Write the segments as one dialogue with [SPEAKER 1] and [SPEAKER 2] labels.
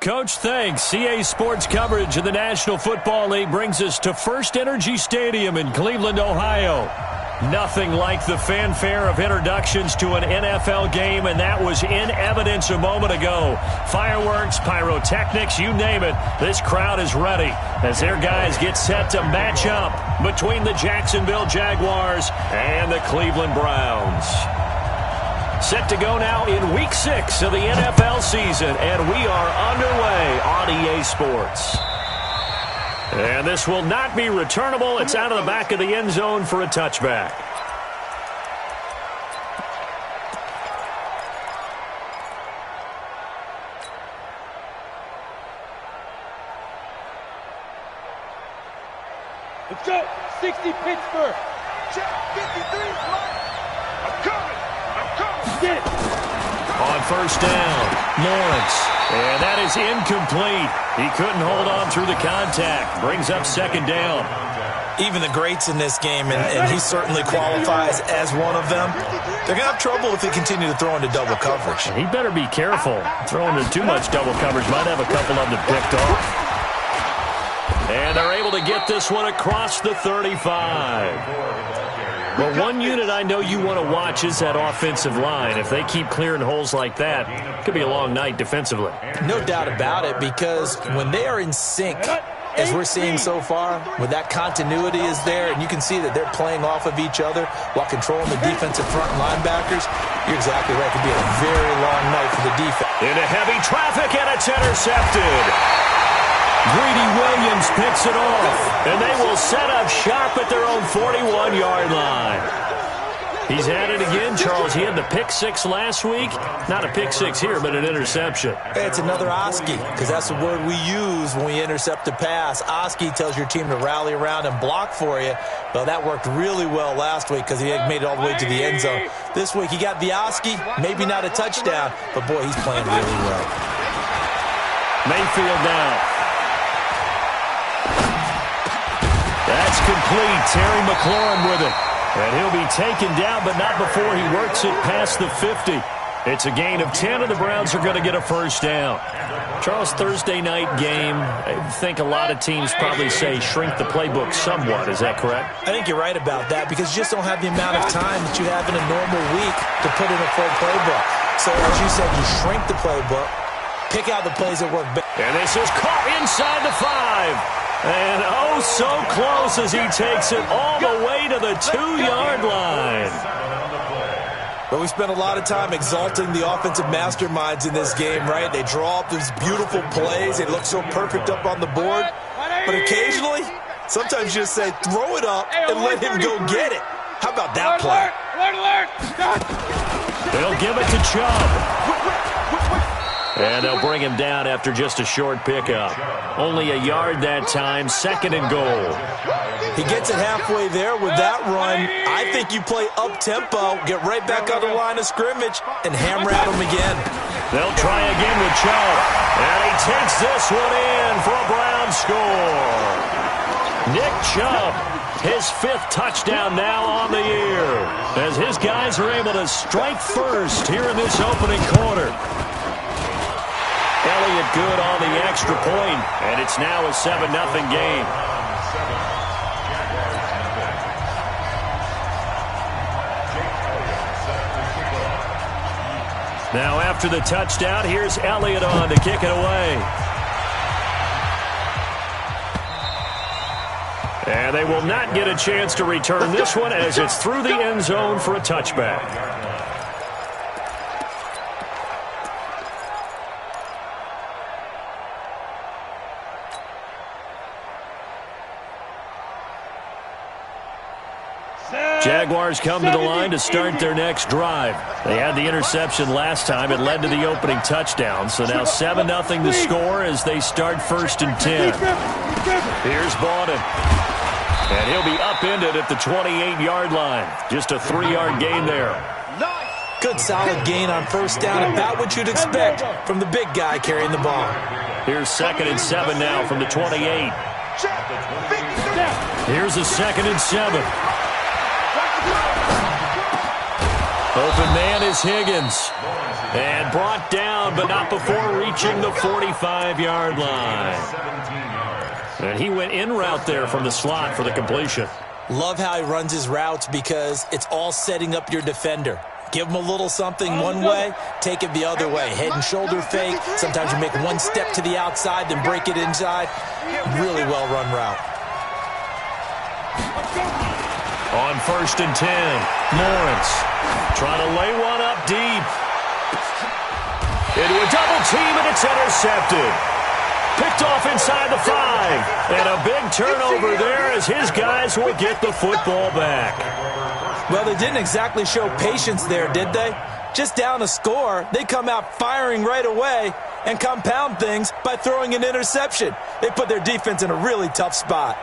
[SPEAKER 1] Coach. Thanks. CA Sports coverage of the National Football League brings us to First Energy Stadium in Cleveland, Ohio. Nothing like the fanfare of introductions to an NFL game, and that was in evidence a moment ago. Fireworks, pyrotechnics, you name it. This crowd is ready as their guys get set to match up between the Jacksonville Jaguars and the Cleveland Browns. Set to go now in Week 6 of the NFL season, and we are underway on EA Sports. And this will not be returnable. It's out of the back of the end zone for a touchback.
[SPEAKER 2] Let's go. 60 Pittsburgh. Check 53. I'm coming. Get it.
[SPEAKER 1] On first down, Lawrence. And that is incomplete. He couldn't hold on through the contact. Brings up second down.
[SPEAKER 3] Even the greats in this game, and he certainly qualifies as one of them, they're going to have trouble if they continue to throw into double coverage.
[SPEAKER 1] He better be careful. Throwing into too much double coverage might have a couple of them picked off. And they're able to get this one across the 35. Well, one unit I know you want to watch is that offensive line. If they keep clearing holes like that, it could be a long night defensively.
[SPEAKER 3] No doubt about it, because when they are in sync, as we're seeing so far, when that continuity is there, and you can see that they're playing off of each other while controlling the defensive front linebackers, you're exactly right. It could be a very long night for the defense.
[SPEAKER 1] Into heavy traffic, and it's intercepted. Greedy Williams picks it off, and they will set up shop at their own 41-yard line. He's at it again, Charles. He had the pick six last week. Not a pick six here, but an interception.
[SPEAKER 3] It's another Oski, because that's the word we use when we intercept a pass. Oski tells your team to rally around and block for you. Well, that worked really well last week because he made it all the way to the end zone. This week he got the Oski, maybe not a touchdown, but, boy, he's playing really well.
[SPEAKER 1] Mayfield now. That's complete. Terry McLaurin with it. And he'll be taken down, but not before he works it past the 50. It's a gain of 10, and the Browns are going to get a first down. Charles, Thursday night game, I think a lot of teams probably say shrink the playbook somewhat. Is that correct?
[SPEAKER 3] I think you're right about that, because you just don't have the amount of time that you have in a normal week to put in a full playbook. So, as you said, you shrink the playbook, pick out the plays that work best.
[SPEAKER 1] And this is caught inside the 5. And oh, so close as he takes it all the way to the 2-yard line.
[SPEAKER 3] But we spent a lot of time exalting the offensive masterminds in this game, right? They draw up these beautiful plays. They look so perfect up on the board. But occasionally, sometimes you just say, throw it up and let him go get it. How about that play?
[SPEAKER 1] They'll give it to Chubb. And they'll bring him down after just a short pickup. Only a yard that time, second and goal.
[SPEAKER 3] He gets it halfway there with that run. I think you play up-tempo, get right back on the line of scrimmage, and hammer at him again.
[SPEAKER 1] They'll try again with Chubb. And he takes this one in for a Brown score. Nick Chubb, his 5th touchdown now on the year, as his guys are able to strike first here in this opening quarter. Elliott good on the extra point, and it's now a 7-0 game. Now after the touchdown, here's Elliott on to kick it away. And they will not get a chance to return this one as it's through the end zone for a touchback. Jaguars come to the line to start their next drive. They had the interception last time. It led to the opening touchdown. So now 7-0 the score as they start 1st and 10. Here's Bawden. And he'll be upended at the 28-yard line. Just a 3-yard gain there.
[SPEAKER 3] Good solid gain on first down, about what you'd expect from the big guy carrying the ball.
[SPEAKER 1] Here's 2nd and 7 now from the 28. Here's a 2nd and 7. Open man is Higgins. And brought down, but not before reaching the 45-yard line. And he went in route there from the slot for the completion.
[SPEAKER 3] Love how he runs his routes because it's all setting up your defender. Give him a little something one way, take it the other way. Head and shoulder fake. Sometimes you make one step to the outside, then break it inside. Really well-run route.
[SPEAKER 1] On 1st and 10, Lawrence trying to lay one up deep. Into a double team, and it's intercepted. Picked off inside the 5. And a big turnover there as his guys will get the football back.
[SPEAKER 3] Well, they didn't exactly show patience there, did they? Just down a score, they come out firing right away and compound things by throwing an interception. They put their defense in a really tough spot.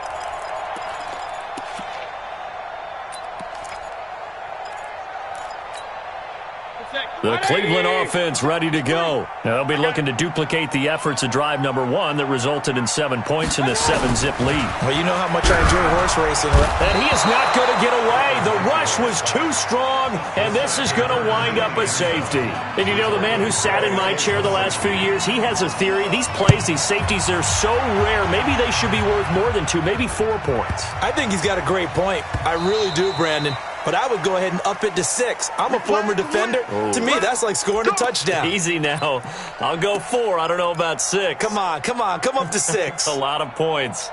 [SPEAKER 1] The Cleveland offense ready to go. Now they'll be looking to duplicate the efforts of drive number 1 that resulted in 7 points in the 7-zip lead.
[SPEAKER 3] Well, you know how much I enjoy horse racing.
[SPEAKER 1] And he is not going to get away. The rush was too strong, and this is going to wind up a safety. And you know, the man who sat in my chair the last few years, he has a theory. These plays, these safeties, they're so rare. Maybe they should be worth more than 2, maybe 4 points.
[SPEAKER 3] I think he's got a great point. I really do, Brandon. But I would go ahead and up it to 6. I'm a former defender. To me, that's like scoring a touchdown.
[SPEAKER 1] Easy now. I'll go 4. I don't know about 6.
[SPEAKER 3] Come on. Come up to 6.
[SPEAKER 1] A lot of points.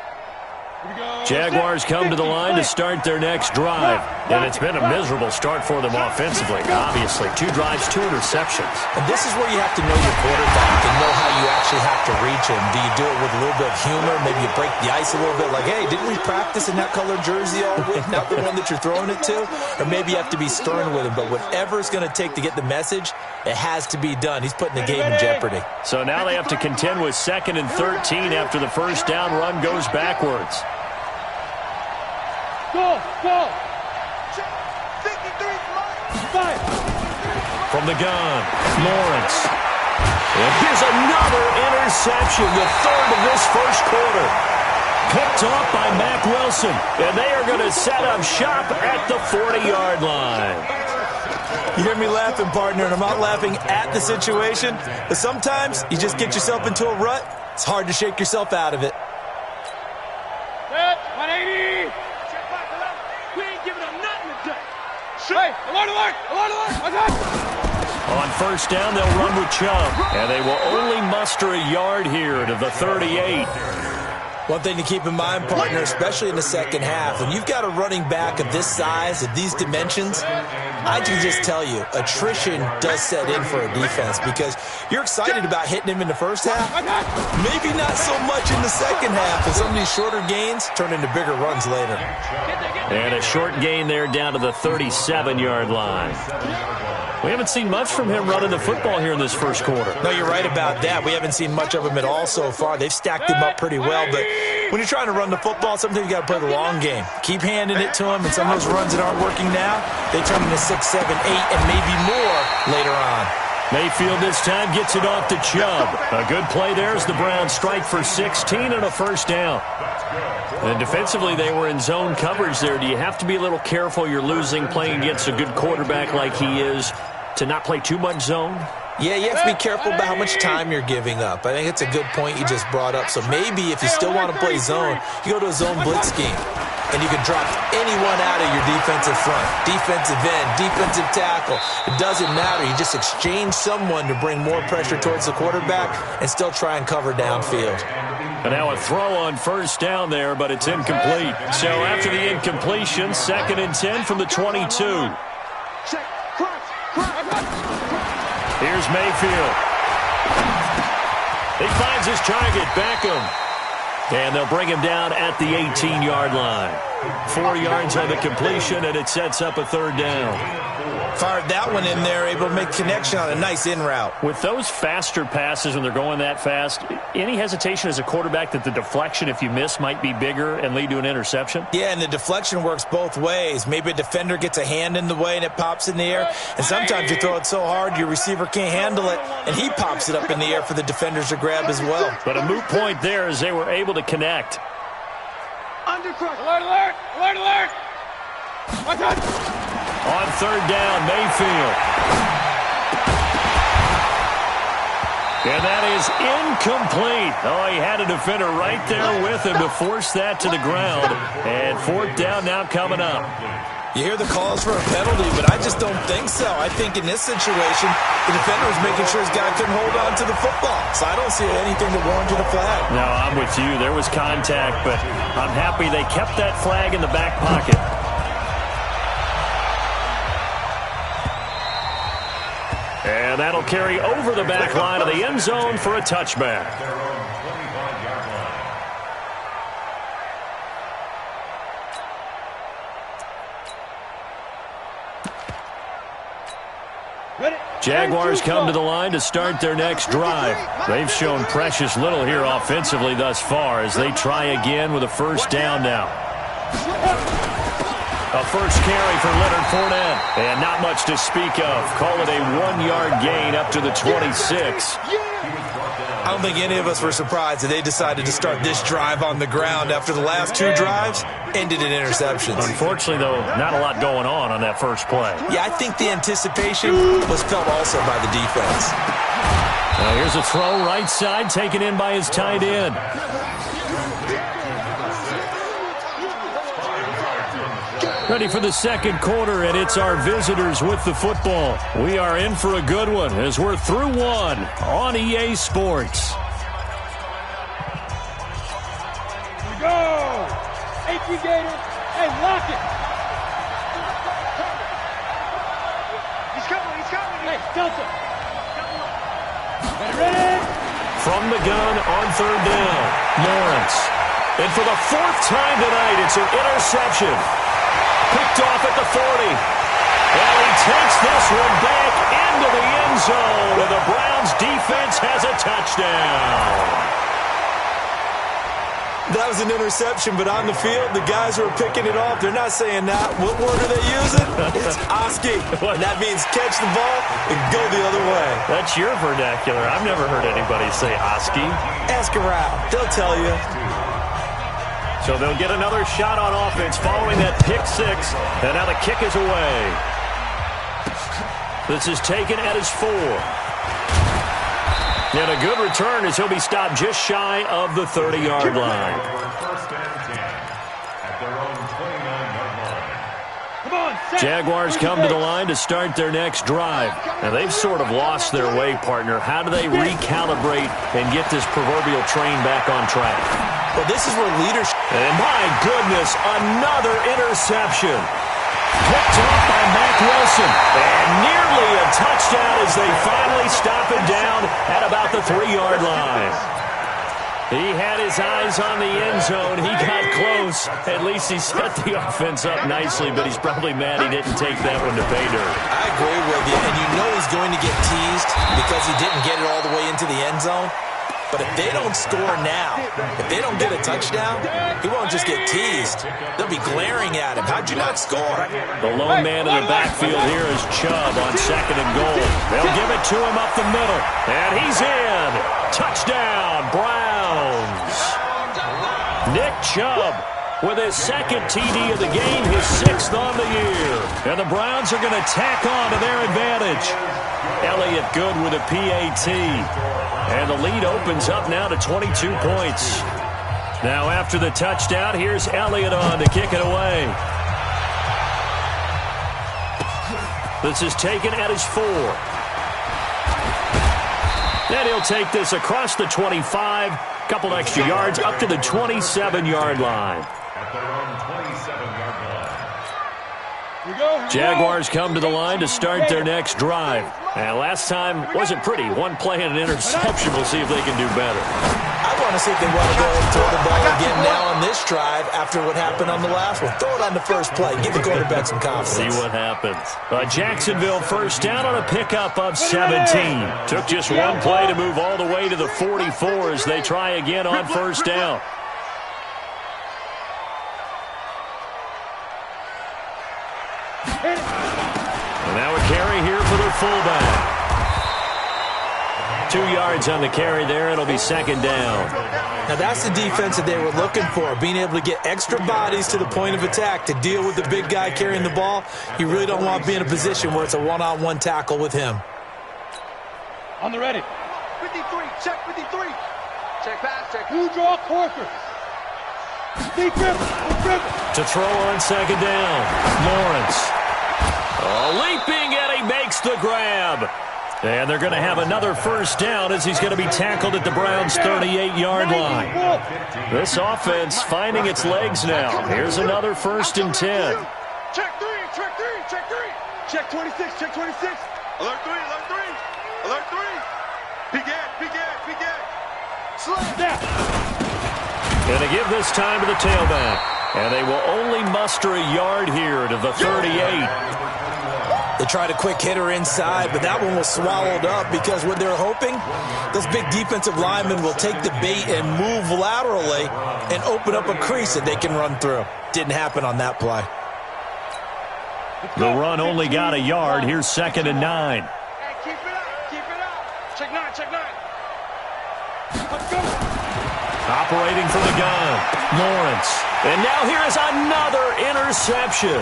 [SPEAKER 1] Jaguars come to the line to start their next drive. And it's been a miserable start for them offensively. Obviously, 2 drives, 2 interceptions.
[SPEAKER 3] And this is where you have to know your quarterback and know how you actually have to reach him. Do you do it with a little bit of humor? Maybe you break the ice a little bit like, hey, didn't we practice in that colored jersey all week? Not the one that you're throwing it to? Or maybe you have to be stern with him. But whatever it's going to take to get the message, it has to be done. He's putting the game in jeopardy.
[SPEAKER 1] So now they have to contend with 2nd and 13 after the first down run goes backwards.
[SPEAKER 2] Go! 53,
[SPEAKER 1] from the gun, Lawrence. And here's another interception, the 3rd of this first quarter. Picked off by Mack Wilson. And they are going to set up shop at the 40-yard line.
[SPEAKER 3] You hear me laughing, partner, and I'm not laughing at the situation. But sometimes you just get yourself into a rut. It's hard to shake yourself out of it.
[SPEAKER 2] 180! We ain't giving them nothing today. Hey, alert!
[SPEAKER 1] On first down, they'll run with Chubb. And they will only muster a yard here to the 38.
[SPEAKER 3] One thing to keep in mind, partner, especially in the second half, when you've got a running back of this size, of these dimensions, I can just tell you, attrition does set in for a defense because you're excited about hitting him in the first half. Maybe not so much in the second half, and some of these shorter gains turn into bigger runs later.
[SPEAKER 1] And a short gain there down to the 37-yard line. We haven't seen much from him running the football here in this first quarter.
[SPEAKER 3] No, you're right about that. We haven't seen much of him at all so far. They've stacked him up pretty well, but when you're trying to run the football, sometimes you got to play the long game. Keep handing it to him, and some of those runs that aren't working now, they turn into 6, 7, 8, and maybe more later on.
[SPEAKER 1] Mayfield this time gets it off to Chubb. A good play there as the Browns strike for 16 and a first down. And defensively, they were in zone coverage there. Do you have to be a little careful? You're losing playing against a good quarterback like he is to not play too much zone?
[SPEAKER 3] Yeah, you have to be careful about how much time you're giving up. I think it's a good point you just brought up. So maybe if you still want to play zone, you go to a zone blitz scheme. And you can drop anyone out of your defensive front, defensive end, defensive tackle. It doesn't matter. You just exchange someone to bring more pressure towards the quarterback and still try and cover downfield.
[SPEAKER 1] And now a throw on first down there, but it's incomplete. So after the incompletion, 2nd and 10 from the 22. Here's Mayfield. He finds his target, Beckham. And they'll bring him down at the 18-yard line. 4 yards on the completion, and it sets up a 3rd down.
[SPEAKER 3] Fired that one in there, able to make connection on a nice in route.
[SPEAKER 1] With those faster passes when they're going that fast, any hesitation as a quarterback that the deflection, if you miss, might be bigger and lead to an interception?
[SPEAKER 3] Yeah, and the deflection works both ways. Maybe a defender gets a hand in the way and it pops in the air. And sometimes you throw it so hard your receiver can't handle it, and he pops it up in the air for the defenders to grab as well.
[SPEAKER 1] But a moot point there as they were able to connect.
[SPEAKER 2] Undercrush. Alert!
[SPEAKER 1] On 3rd down, Mayfield. And that is incomplete. Oh, he had a defender right there with him to force that to the ground. And fourth down now coming up.
[SPEAKER 3] You hear the calls for a penalty, but I just don't think so. I think in this situation, the defender was making sure his guy couldn't hold on to the football. So I don't see anything that warranted a flag.
[SPEAKER 1] No, I'm with you. There was contact, but I'm happy they kept that flag in the back pocket. And that'll carry over the back line of the end zone for a touchback. Jaguars come to the line to start their next drive. They've shown precious little here offensively thus far as they try again with a first down now. A first carry for Leonard Fournette. And not much to speak of. Call it a 1-yard gain up to the 26.
[SPEAKER 3] I don't think any of us were surprised that they decided to start this drive on the ground after the last two drives ended in interceptions.
[SPEAKER 1] Unfortunately, though, not a lot going on that first play.
[SPEAKER 3] Yeah, I think the anticipation was felt also by the defense.
[SPEAKER 1] Now here's a throw right side taken in by his tight end. Ready for the second quarter, and it's our visitors with the football. We are in for a good one as we're through one on EA Sports.
[SPEAKER 2] Here we go. H.E. Gator. Hey, lock it. He's coming. He's coming. Hey, Delta. Ready?
[SPEAKER 1] From the gun on third down, Lawrence. And for the fourth time tonight, it's an interception. Picked off at the 40. And he takes this one back into the end zone. And the Browns defense has a touchdown.
[SPEAKER 3] That was an interception, but on the field, the guys who are picking it off, they're not saying that. What word are they using? It's Oski. And that means catch the ball and go the other way.
[SPEAKER 1] That's your vernacular. I've never heard anybody say Oski.
[SPEAKER 3] Ask around. They'll tell you.
[SPEAKER 1] So they'll get another shot on offense following that pick six. And now the kick is away. This is taken at his 4. And a good return as he'll be stopped just shy of the 30-yard line. Jaguars come to the line to start their next drive. Now, they've sort of lost their way, partner. How do they recalibrate and get this proverbial train back on track?
[SPEAKER 3] Well, this is where leadership...
[SPEAKER 1] And my goodness, another interception. Picked off by Mack Wilson. And nearly a touchdown as they finally stop him down at about the 3-yard line. He had his eyes on the end zone. He got close. At least he set the offense up nicely, but he's probably mad he didn't take that one to pay dirt.
[SPEAKER 3] I agree with you, and you know he's going to get teased because he didn't get it all the way into the end zone. But if they don't score now, if they don't get a touchdown, he won't just get teased. They'll be glaring at him. How'd you not score?
[SPEAKER 1] The lone man in the backfield here is Chubb on second and goal. They'll give it to him up the middle. And he's in. Touchdown, Browns. Nick Chubb with his second TD of the game, his 6th on the year. And the Browns are going to tack on to their advantage. Elliott good with a PAT. And the lead opens up now to 22 points. Now after the touchdown, here's Elliott on to kick it away. This is taken at his 4. And he'll take this across the 25. Couple extra yards up to the 27-yard line. Jaguars come to the line to start their next drive. And last time wasn't pretty. One play and an interception. We'll see if they can do better.
[SPEAKER 3] I want to see if they want to go and throw the ball again now on this drive after what happened on the last one. Throw it on the first play. Give the quarterback some confidence.
[SPEAKER 1] See what happens. Jacksonville first down on a pickup of 17. Took just one play to move all the way to the 44 as they try again on first down. And now a carry here for the fullback. 2 yards on the carry there. It'll be second down.
[SPEAKER 3] Now that's the defense that they were looking for, being able to get extra bodies to the point of attack to deal with the big guy carrying the ball. You really don't want to be in a position where it's a one-on-one tackle with him.
[SPEAKER 2] On the ready. 53. Check 53. Check pass. Check. You draw quarter. Deep grip.
[SPEAKER 1] To throw on second down. Lawrence. Leaping, and he makes the grab. And they're going to have another first down as he's going to be tackled at the Browns' 38-yard line. This offense finding its legs now. Here's another 1st and 10.
[SPEAKER 2] Check 3. Check 26. Check 26. Alert 3. Alert 3. Peek at. Slide down.
[SPEAKER 1] Going to give this time to the tailback. And they will only muster a yard here to the 38.
[SPEAKER 3] They tried a quick hitter inside, but that one was swallowed up because what they're hoping, those big defensive linemen will take the bait and move laterally and open up a crease that they can run through. Didn't happen on that play.
[SPEAKER 1] The run only got a yard. Here's 2nd and 9.
[SPEAKER 2] Hey, keep it up. Check 9. Let's go.
[SPEAKER 1] Operating from the gun, Lawrence. And now here is another interception.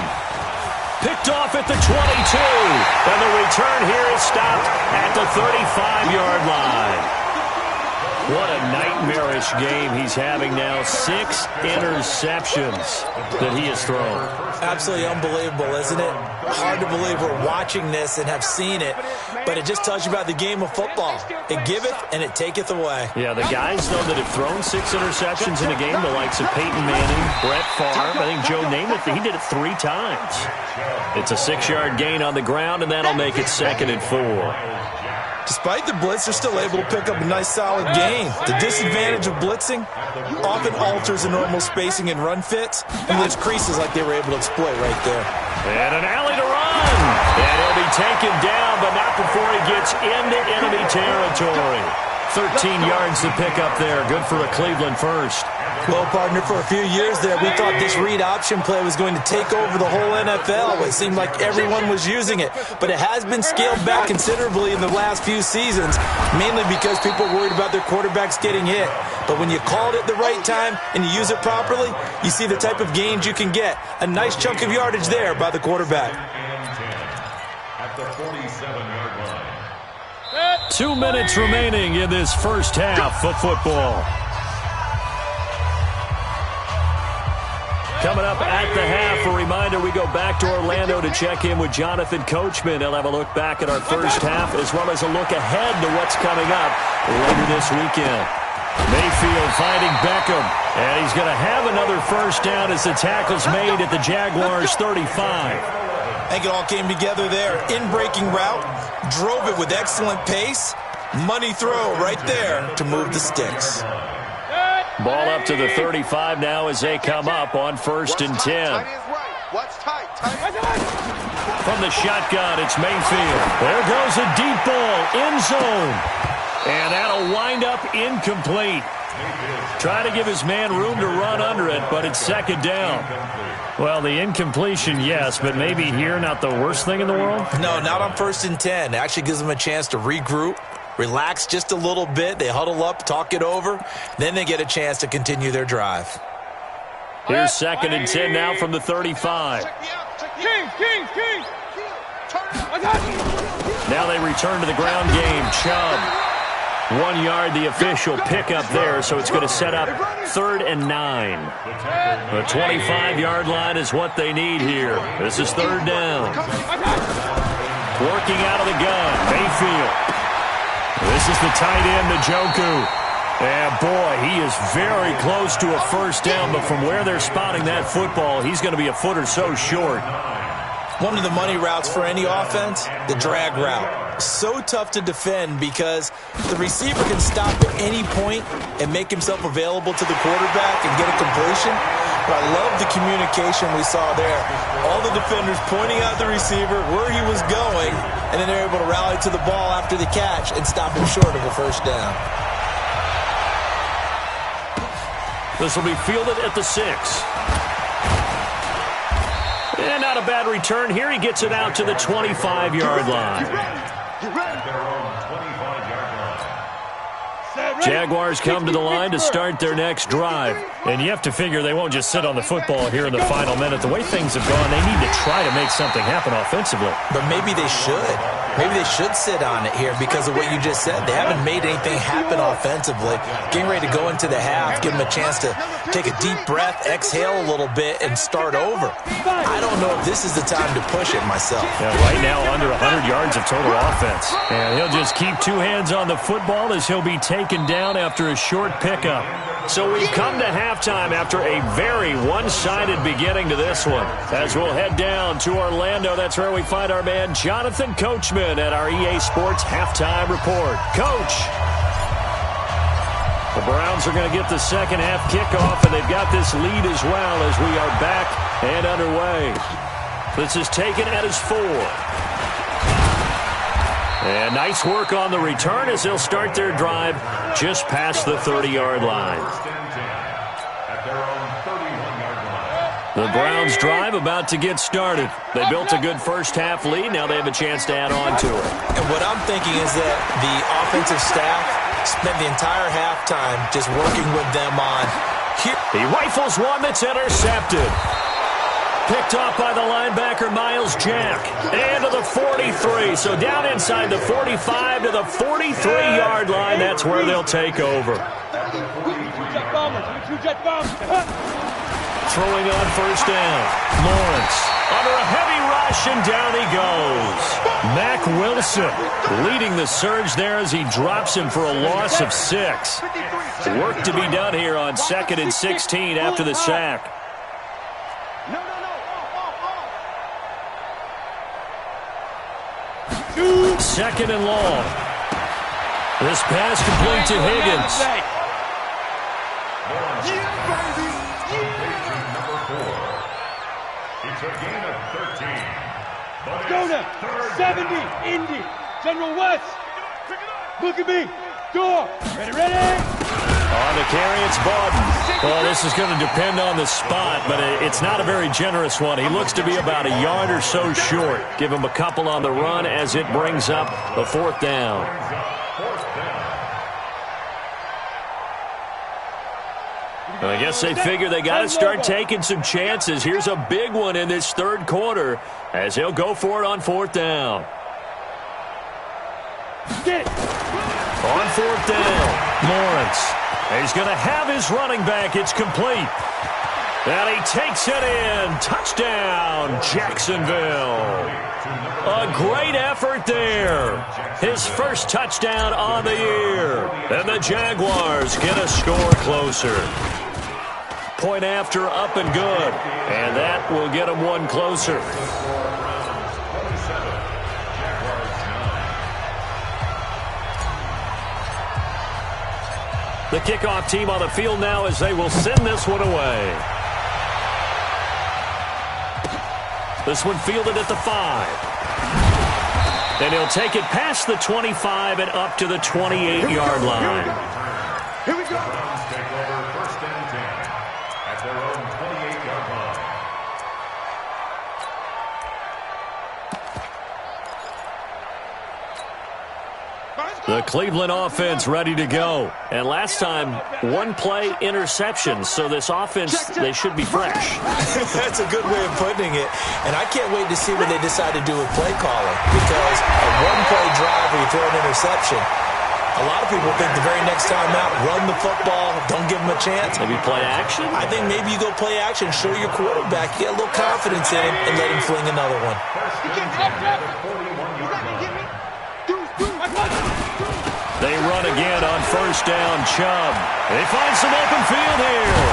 [SPEAKER 1] Picked off at the 22. And the return here is stopped at the 35-yard line. What a nightmarish game he's having now. 6 interceptions that he has thrown.
[SPEAKER 3] Absolutely unbelievable, isn't it? Hard to believe we're watching this and have seen it, but it just tells you about the game of football. It giveth and it taketh away.
[SPEAKER 1] Yeah, the guys, though, that have thrown 6 interceptions in a game, the likes of Peyton Manning, Brett Favre, I think Joe Namath, he did it 3 times. It's a 6-yard gain on the ground, and that'll make it 2nd and 4.
[SPEAKER 3] Despite the blitz, they're still able to pick up a nice, solid gain. The disadvantage of blitzing often alters the normal spacing and run fits, and there's creases like they were able to exploit right there.
[SPEAKER 1] And an alley to run. And he'll be taken down, but not before he gets into enemy territory. 13 yards to pick up there. Good for a Cleveland first.
[SPEAKER 3] Well, partner, for a few years there, we thought this read option play was going to take over the whole NFL. It seemed like everyone was using it, but it has been scaled back considerably in the last few seasons, mainly because people are worried about their quarterbacks getting hit. But when you call it at the right time and you use it properly, you see the type of gains you can get. A nice chunk of yardage there by the quarterback.
[SPEAKER 4] At the 47-yard line.
[SPEAKER 1] 2 minutes remaining in this first half of football. Coming up at the half, a reminder, we go back to Orlando to check in with Jonathan Coachman. He'll have a look back at our first half as well as a look ahead to what's coming up later this weekend. Mayfield finding Beckham, and he's going to have another first down as the tackle's made at the Jaguars' 35.
[SPEAKER 3] I think it all came together there. In-breaking route, drove it with excellent pace. Money throw right there to move the sticks.
[SPEAKER 1] Ball up to the 35 now as they come up on 1st and 10. From the shotgun, it's Mayfield. There goes a deep ball, end zone. And that'll wind up incomplete. Trying to give his man room to run under it, but it's 2nd down. Well, the incompletion, yes, but maybe here not the worst thing in the world?
[SPEAKER 3] No, not on 1st and 10. It actually gives them a chance to regroup, relax just a little bit. They huddle up, talk it over. Then they get a chance to continue their drive.
[SPEAKER 1] Here's 2nd and 10 now from the 35.
[SPEAKER 2] King.
[SPEAKER 1] Now they return to the ground game. Chubb. 1 yard, the official pickup there, so it's going to set up 3rd and 9. The 25-yard line is what they need here. This is 3rd down. Working out of the gun, Mayfield. This is the tight end, Njoku. And, boy, he is very close to a first down, but from where they're spotting that football, he's going to be a foot or so short.
[SPEAKER 3] One of the money routes for any offense, the drag route. So tough to defend because the receiver can stop at any point and make himself available to the quarterback and get a completion. But I love the communication we saw there. All the defenders pointing out the receiver, where he was going, and then they're able to rally to the ball after the catch and stop him short of a first down.
[SPEAKER 1] This will be fielded at the 6. And not a bad return here. He gets it out to the 25-yard line. Jaguars come to the line to start their next drive. And you have to figure they won't just sit on the football here in the final minute. The way things have gone, they need to try to make something happen offensively.
[SPEAKER 3] But maybe they should. Maybe they should sit on it here because of what you just said. They haven't made anything happen offensively. Getting ready to go into the half, give them a chance to take a deep breath, exhale a little bit, and start over. I don't know if this is the time to push it myself.
[SPEAKER 1] Yeah, right now, under 100 yards of total offense. And he'll just keep two hands on the football as he'll be taken down after a short pickup. So we've come to halftime after a very one-sided beginning to this one. As we'll head down to Orlando, that's where we find our man Jonathan Coachman at our EA Sports Halftime Report. Coach! The Browns are going to get the second half kickoff, and they've got this lead as well as we are back and underway. This is taken at his 4. And nice work on the return as they'll start their drive just past the 30-yard line. The Browns drive about to get started. They built a good first half lead. Now they have a chance to add on to it.
[SPEAKER 3] And what I'm thinking is that the offensive staff spent the entire halftime just working with them on here.
[SPEAKER 1] He rifles one that's intercepted. Picked off by the linebacker, Miles Jack. And to the 43. So down inside the 45 to the 43-yard line. That's where they'll take over. Throwing on first down. Lawrence under a heavy rush, and down he goes. Mack Wilson leading the surge there as he drops him for a loss of 6. Work to be done here on 2nd and 16 after the sack. Second and long. This pass complete to Higgins.
[SPEAKER 4] It's a gain of 13.
[SPEAKER 2] Jonah, 70, Indy, General West. Look at me. Door. Ready?
[SPEAKER 1] On the carry, it's Bawden. Well, this is going to depend on the spot, but it's not a very generous one. He looks to be about a yard or so short. Give him a couple on the run as it brings up a 4th down. I guess they figure they got to start taking some chances. Here's a big one in this third quarter as he'll go for it on 4th down. On 4th down, Lawrence. He's going to have his running back. It's complete. And he takes it in. Touchdown, Jacksonville. A great effort there. His first touchdown on the year. And the Jaguars get a score closer. Point after, up and good. And that will get them one closer. The kickoff team on the field now as they will send this one away. This one fielded at the 5. And he'll take it past the 25 and up to the 28-yard line.
[SPEAKER 2] Here we go.
[SPEAKER 4] Browns take over 1st and 10 at their own 28-yard line.
[SPEAKER 1] The Cleveland offense ready to go. And last time, one play interception. So this offense, they should be fresh.
[SPEAKER 3] That's a good way of putting it. And I can't wait to see what they decide to do with play calling. Because a one-play drive where you throw an interception, a lot of people think the very next time out, run the football, don't give them a chance.
[SPEAKER 1] Maybe play action?
[SPEAKER 3] I think maybe you go play action, show your quarterback, get a little confidence in him, and let him fling another one.
[SPEAKER 1] They run again on first down, Chubb. They find some open field here.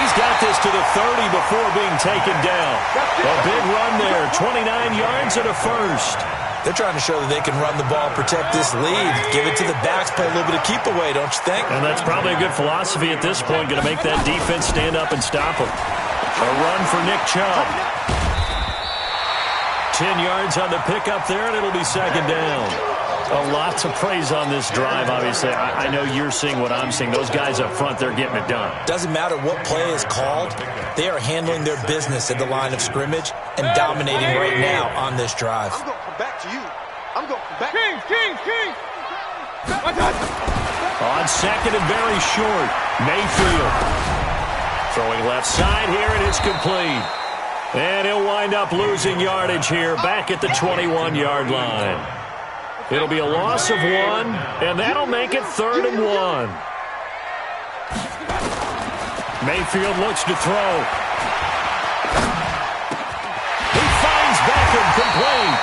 [SPEAKER 1] He's got this to the 30 before being taken down. A big run there, 29 yards and a first.
[SPEAKER 3] They're trying to show that they can run the ball, protect this lead, give it to the backs, play a little bit of keep away, don't you think?
[SPEAKER 1] And that's probably a good philosophy at this point, going to make that defense stand up and stop them. A run for Nick Chubb. 10 yards on the pickup there, and it'll be second down. A lot to praise on this drive, obviously. I know you're seeing what I'm seeing. Those guys up front, they're getting it done.
[SPEAKER 3] Doesn't matter what play is called. They are handling their business at the line of scrimmage and dominating right now on this drive.
[SPEAKER 2] I'm going to come back to you. I'm going to come back. King!
[SPEAKER 1] A On second and very short, Mayfield. Throwing left side here, and it's complete. And he'll wind up losing yardage here back at the 21-yard line. It'll be a loss of 1, and that'll make it 3rd and 1. Mayfield looks to throw. He finds Beckham complete.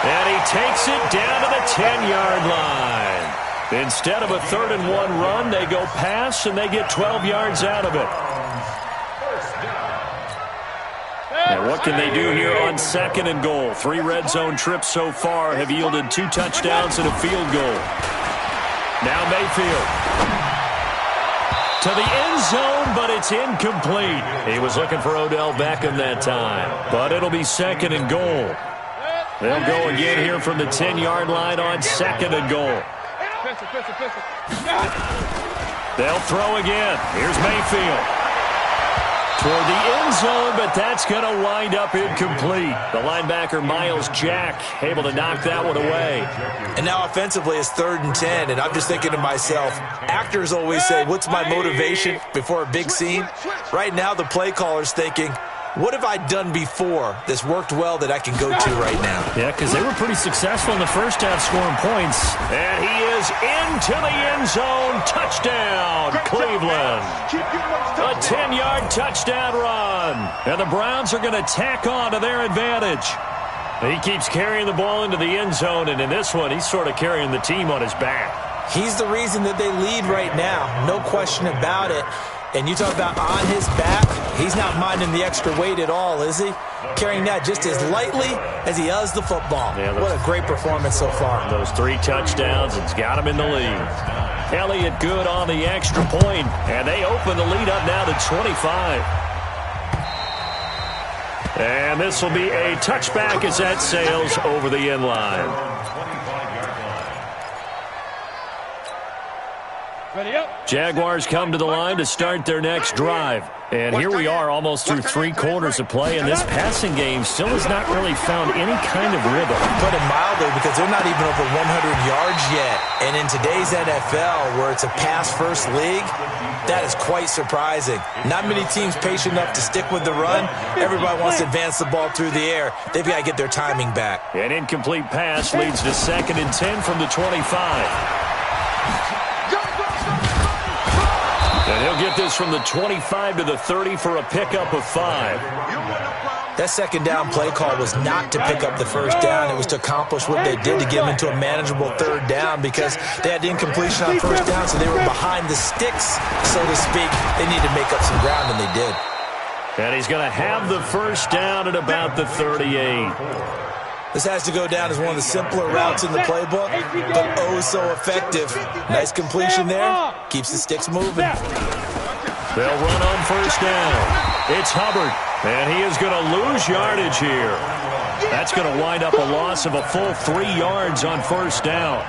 [SPEAKER 1] And he takes it down to the 10-yard line. Instead of a 3rd and 1 run, they go pass, and they get 12 yards out of it. And what can they do here on 2nd and goal? 3 red zone trips so far have yielded 2 touchdowns and a field goal. Now Mayfield. To the end zone, but it's incomplete. He was looking for Odell Beckham that time. But it'll be 2nd and goal. They'll go again here from the 10-yard line on 2nd and goal. They'll throw again. Here's Mayfield. Toward the end zone, but that's going to wind up incomplete. The linebacker, Miles Jack, able to knock that one away.
[SPEAKER 3] And now offensively, it's 3rd and 10, and I'm just thinking to myself, actors always say, what's my motivation before a big scene? Right now, the play caller's thinking, what have I done before that's worked well that I can go to right now?
[SPEAKER 1] Yeah, because they were pretty successful in the first half scoring points. And he is into the end zone. Touchdown, Cleveland. A 10-yard touchdown run. And the Browns are going to tack on to their advantage. He keeps carrying the ball into the end zone, and in this one, he's sort of carrying the team on his back.
[SPEAKER 3] He's the reason that they lead right now. No question about it. And you talk about on his back, he's not minding the extra weight at all, is he? Carrying that just as lightly as he does the football. Yeah, what a great performance so far. Those 3 touchdowns, it's got him in the lead. Elliott good on the extra point, and they open the lead up now to 25. And this will be a touchback as that sails over the end line. Jaguars come to the line to start their next drive. And here we are almost through 3 quarters of play, and this passing game still has not really found any kind of rhythm. Put it mildly, because they're not even over 100 yards yet. And in today's NFL, where it's a pass-first league, that is quite surprising. Not many teams patient enough to stick with the run. Everybody wants to advance the ball through the air. They've got to get their timing back. An incomplete pass leads to 2nd and 10 from the 25. And he'll get this from the 25 to the 30 for a pickup of 5. That second down play call was not to pick up the first down. It was to accomplish what they did to get them into a manageable 3rd down, because they had incompletion on first down, so they were behind the sticks, so to speak. They needed to make up some ground, and they did. And he's going to have the first down at about the 38. This has to go down as one of the simpler routes in the playbook, but oh so effective. Nice completion there. Keeps the sticks moving. They'll run on first down. It's Hubbard, and he is going to lose yardage here. That's going to wind up a loss of a full 3 yards on first down.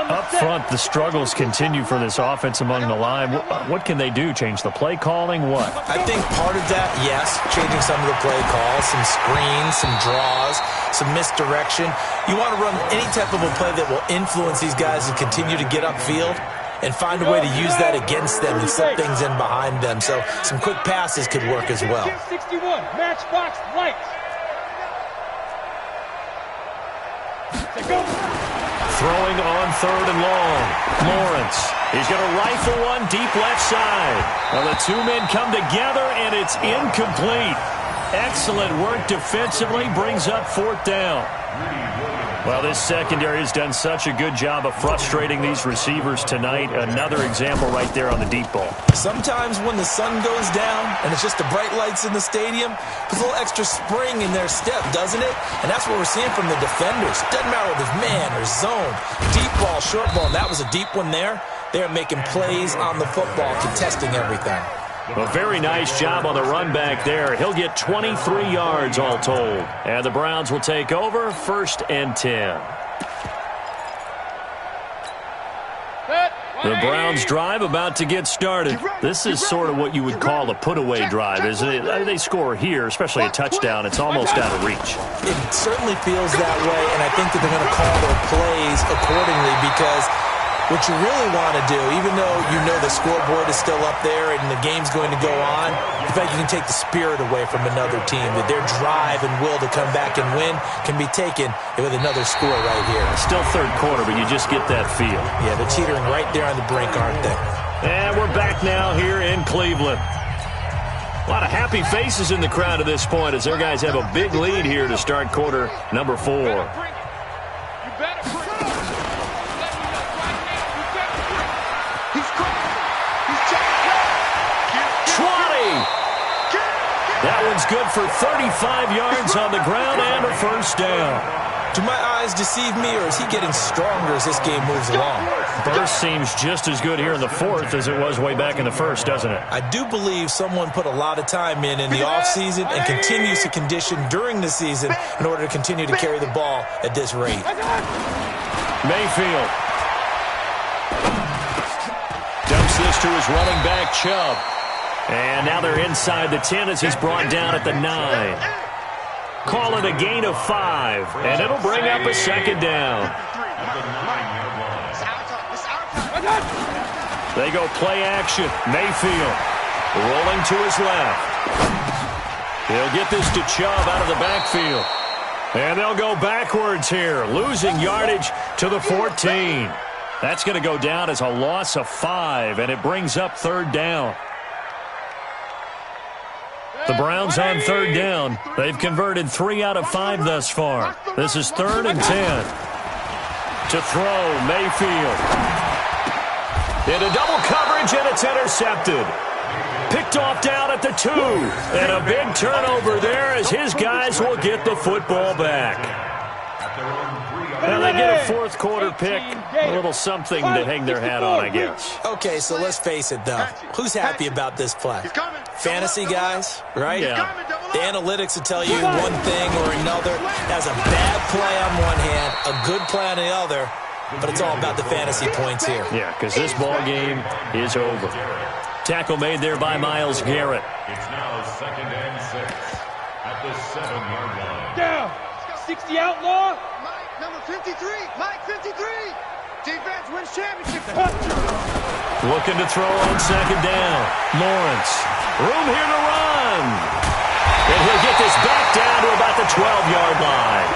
[SPEAKER 3] Up front, the struggles continue for this offense among the line. What can they do? Change the play calling? What? I think part of that, yes, changing some of the play calls, some screens, some draws, some misdirection. You want to run any type of a play that will influence these guys and continue to get upfield and find a way to use that against them and slip things in behind them. So some quick passes could work as well.
[SPEAKER 2] 61, Matchbox Lights. Go.
[SPEAKER 1] Throwing on 3rd and long. Lawrence. He's going to rifle one deep left side. Well, the 2 men come together, and it's incomplete. Excellent work defensively. Brings up 4th down. Well, this secondary has done such a good job of frustrating these receivers tonight. Another example right there on the deep ball. Sometimes when the sun goes down and it's just the bright lights in the stadium, puts a little extra spring in their step, doesn't it? And that's what we're seeing from the defenders. Doesn't matter whether it's man or zone, deep ball, short ball. And that was a deep one there. They're making plays on the football, contesting everything. A very nice job on the run back there. He'll get 23 yards all told. And the Browns will take over 1st and 10. The Browns drive about to get started. This is sort of what you would call a put-away drive, isn't it? They score here, especially a touchdown. It's almost out of reach. It certainly feels that way, and I think that they're going to call their plays accordingly, because
[SPEAKER 3] What you really want to do, even though you know the scoreboard is still up there and the game's going to go on, the fact you can take the spirit away from another team, that their drive and will to come back and win can be taken with another score right here.
[SPEAKER 1] Still third quarter, but you just get that feel.
[SPEAKER 3] Yeah, they're teetering right there on the brink, aren't they?
[SPEAKER 1] And we're back now here in Cleveland. A lot of happy faces in the crowd at this point as their guys have a big lead here to start quarter number 4. That one's good for 35 yards on the ground and a first down.
[SPEAKER 3] Do my eyes deceive me, or is he getting stronger as this game moves along?
[SPEAKER 1] Burst seems just as good here in the fourth as it was way back in the first, doesn't it?
[SPEAKER 3] I do believe someone put a lot of time in the offseason and continues to condition during the season in order to continue to carry the ball at this rate.
[SPEAKER 1] Mayfield dumps this to his running back, Chubb. And now they're inside the 10 as he's brought down at the 9. Call it a gain of 5, and it'll bring up a second down. They go play action. Mayfield rolling to his left. He'll get this to Chubb out of the backfield. And they'll go backwards here, losing yardage to the 14. That's going to go down as a loss of 5, and it brings up third down. The Browns on third down. They've converted 3 out of 5 thus far. This is 3rd and 10. To throw, Mayfield. Into double coverage, and it's intercepted. Picked off down at the 2. And a big turnover there as his guys will get the football back. Now they get a fourth quarter pick, a little something to hang their hat on, I guess.
[SPEAKER 3] Okay, so let's face it, though. Who's happy about this play? Fantasy guys, right?
[SPEAKER 1] Yeah.
[SPEAKER 3] The analytics will tell you one thing or another. That's a bad play on one hand, a good play on the other, but it's all about the fantasy points here.
[SPEAKER 1] Yeah, because this ball game is over. Tackle made there by Myles Garrett.
[SPEAKER 4] It's now 2nd and 6 at the 7-yard line.
[SPEAKER 2] Down. 60 outlaw.
[SPEAKER 5] Number 53, Mike 53. Defense wins championship.
[SPEAKER 1] Looking to throw on second down. Lawrence. Room here to run. And he'll get this back down to about the 12-yard line.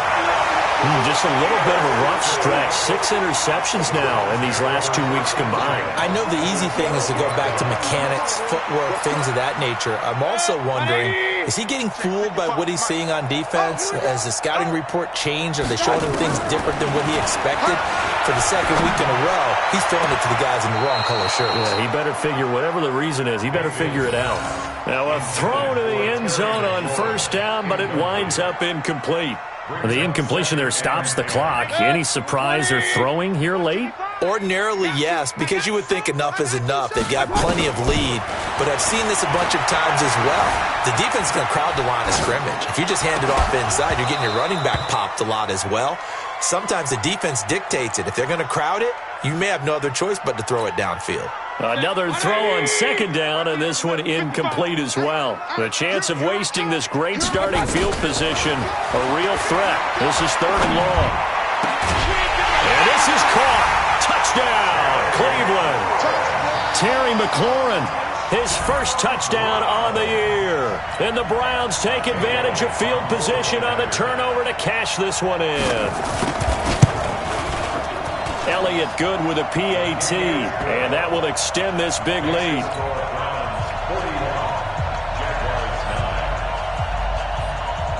[SPEAKER 1] Just a little bit of a rough stretch. 6 interceptions now in these last 2 weeks combined.
[SPEAKER 3] I know the easy thing is to go back to mechanics, footwork, things of that nature. I'm also wondering, is he getting fooled by what he's seeing on defense? Has the scouting report changed? Are they showing him things different than what he expected? For the second week in a row, he's throwing it to the guys in the wrong color shirts.
[SPEAKER 1] Yeah, he better figure, whatever the reason is, he better figure it out. Now a throw to the end zone on first down, but it winds up incomplete. The incompletion there stops the clock. Any surprise they're throwing here late?
[SPEAKER 3] Ordinarily, yes, because you would think enough is enough. They've got plenty of lead, but I've seen this a bunch of times as well. The defense is going to crowd the line of scrimmage. If you just hand it off inside, you're getting your running back popped a lot as well. Sometimes the defense dictates it. If they're going to crowd it, you may have no other choice but to throw it downfield.
[SPEAKER 1] Another throw on second down, and this one incomplete as well. The chance of wasting this great starting field position, a real threat. This is 3rd and long. And this is caught. Touchdown, Cleveland. Terry McLaurin, his first touchdown on the year. And the Browns take advantage of field position on the turnover to cash this one in. Elliott good with a PAT, and that will extend this big lead.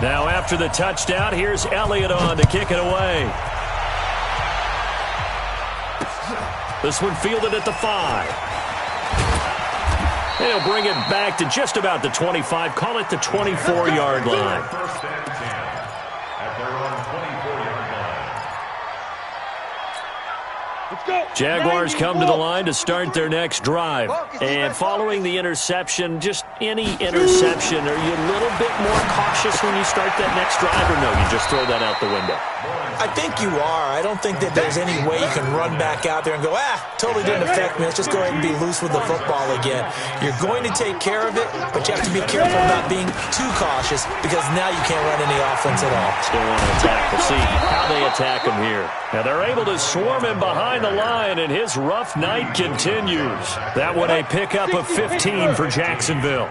[SPEAKER 1] Now after the touchdown, here's Elliott on to kick it away. This one fielded at the 5. They'll bring it back to just about the 25, call it the 24-yard line.
[SPEAKER 4] First and 10 at their own 24-yard line.
[SPEAKER 1] Jaguars come to the line to start their next drive. And following the interception, just any interception, are you a little bit more cautious when you start that next drive, or no, you just throw that out the window?
[SPEAKER 3] I think you are. I don't think that there's any way you can run back out there and go, totally didn't affect me. Let's just go ahead and be loose with the football again. You're going to take care of it, but you have to be careful about being too cautious because now you can't run any offense at all.
[SPEAKER 1] Still want to attack. We'll see how they attack him here. Now they're able to swarm him behind behind the line, and his rough night continues. That one a pickup of 15 for Jacksonville.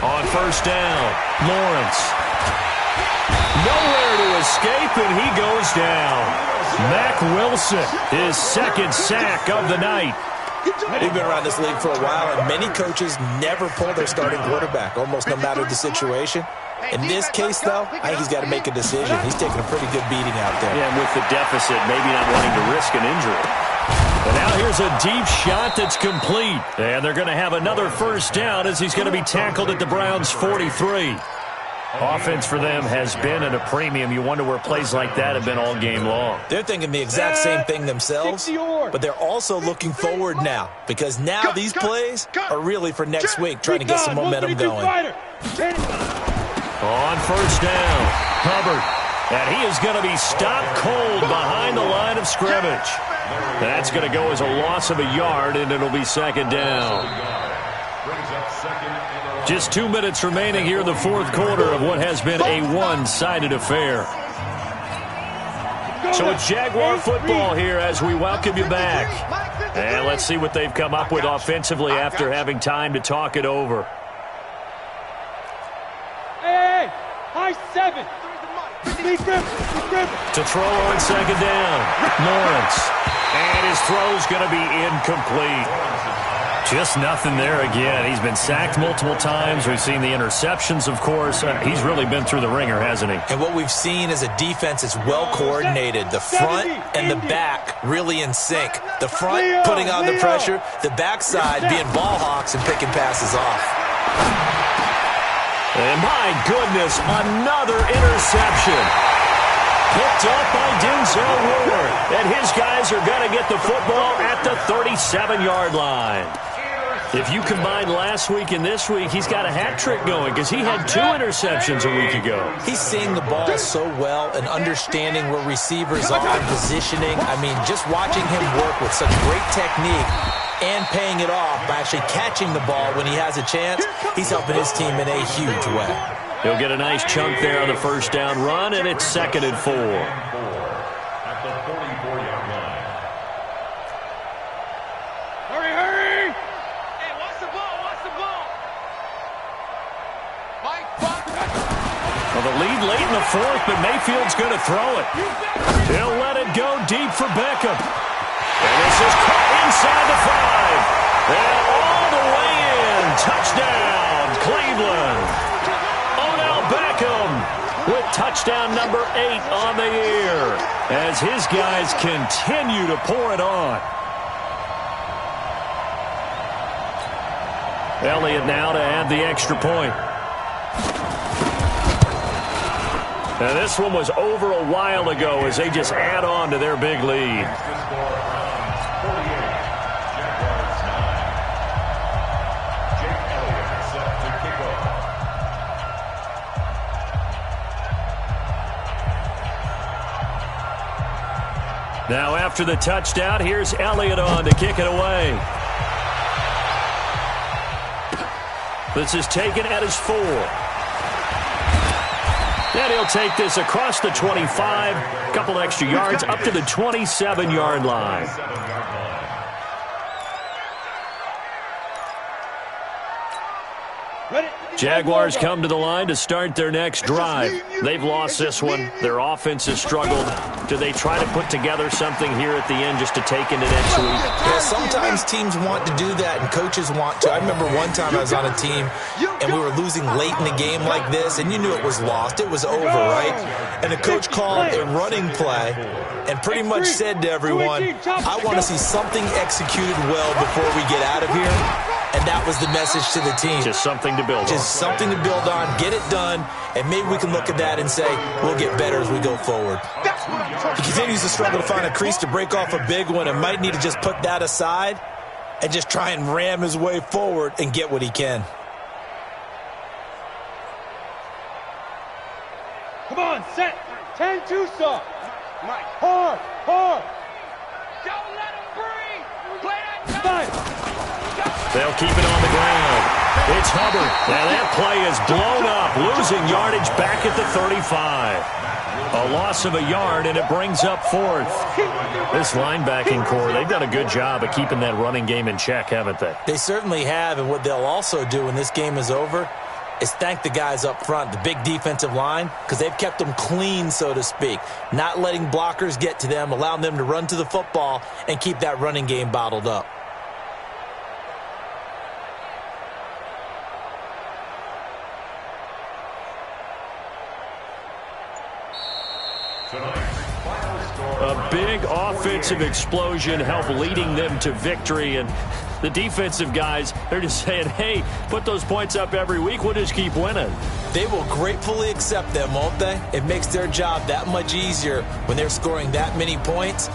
[SPEAKER 1] On first down, Lawrence. Nowhere to escape, and he goes down. Mack Wilson, his second sack of the night.
[SPEAKER 3] We've been around this league for a while, and many coaches never pull their starting quarterback, almost no matter the situation. In this case, though, I think he's got to make a decision. He's taking a pretty good beating out there.
[SPEAKER 1] Yeah, and with the deficit, maybe not wanting to risk an injury. And now here's a deep shot that's complete. And they're going to have another first down as he's going to be tackled at the Browns' 43. Offense for them has been at a premium. You wonder where plays like that have been all game long.
[SPEAKER 3] They're thinking the exact same thing themselves, but they're also looking forward now because now these plays are really for next week, trying to get some momentum going.
[SPEAKER 1] On first down, Hubbard. And he is going to be stopped cold behind the line of scrimmage. That's going to go as a loss of a yard, and it'll be second down. Just 2 minutes remaining here in the fourth quarter of what has been a one-sided affair. So it's Jaguar football here as we welcome you back. And let's see what they've come up with offensively after having time to talk it over.
[SPEAKER 2] Hey, high 7.
[SPEAKER 1] To throw on second down, Lawrence. And his throw's going to be incomplete. Just nothing there again. He's been sacked multiple times. We've seen the interceptions, of course. He's really been through the ringer, hasn't he?
[SPEAKER 3] And what we've seen is a defense that's well coordinated. The front and the back really in sync. The front putting on the pressure, the backside being ball hawks and picking passes off.
[SPEAKER 1] And my goodness, another interception. Picked up by Denzel Ward. And his guys are going to get the football at the 37-yard line. If you combine last week and this week, he's got a hat trick going because he had 2 interceptions a week ago.
[SPEAKER 3] He's seeing the ball so well and understanding where receivers are and positioning. I mean, just watching him work with such great technique and paying it off by actually catching the ball when he has a chance, he's helping his team in a huge way.
[SPEAKER 1] He'll get a nice chunk there on the first down run, and it's 2nd and 4.
[SPEAKER 4] At the 44-yard line.
[SPEAKER 2] Hurry!
[SPEAKER 5] Hey, watch the ball, watch the ball. Mike, fuck.
[SPEAKER 1] Well, the lead late in the fourth, but Mayfield's going to throw it. He'll let it go deep for Beckham. And this is caught inside the 5. And all the way in. Touchdown, Cleveland. Beckham with touchdown number 8 on the year as his guys continue to pour it on. Elliott now to add the extra point. Now this one was over a while ago as they just add on to their big lead. Now after the touchdown, here's Elliott on to kick it away. This is taken at his 4. And he'll take this across the 25, a couple extra yards, up to the 27-yard line. Jaguars come to the line to start their next drive. They've lost this one. Their offense has struggled. Do they try to put together something here at the end just to take into next week?
[SPEAKER 3] Yeah, sometimes teams want to do that and coaches want to. I remember one time I was on a team and we were losing late in the game like this and you knew it was lost. It was over, right? And the coach called a running play and pretty much said to everyone, I want to see something executed well before we get out of here. And that was the message to the team.
[SPEAKER 1] Just something to build on.
[SPEAKER 3] Just something to build on, get it done, and maybe we can look at that and say, we'll get better as we go forward. He continues to struggle to find a crease to break off a big one and might need to just put that aside and just try and ram his way forward and get what he can.
[SPEAKER 2] Come on, set. 10-2 stop. Hard.
[SPEAKER 5] Don't let him breathe. Play that time.
[SPEAKER 1] They'll keep it on the ground. It's Hubbard. Now that play is blown up, losing yardage back at the 35. A loss of a yard, and it brings up fourth. This linebacking core, they've done a good job of keeping that running game in check, haven't they?
[SPEAKER 3] They certainly have, and what they'll also do when this game is over is thank the guys up front, the big defensive line, because they've kept them clean, so to speak. Not letting blockers get to them, allowing them to run to the football and keep that running game bottled up.
[SPEAKER 1] A big offensive explosion helped leading them to victory, and the defensive guys, they're just saying, hey, put those points up every week, we'll just keep winning.
[SPEAKER 3] They will gratefully accept them, won't they? It makes their job that much easier when they're scoring that many points.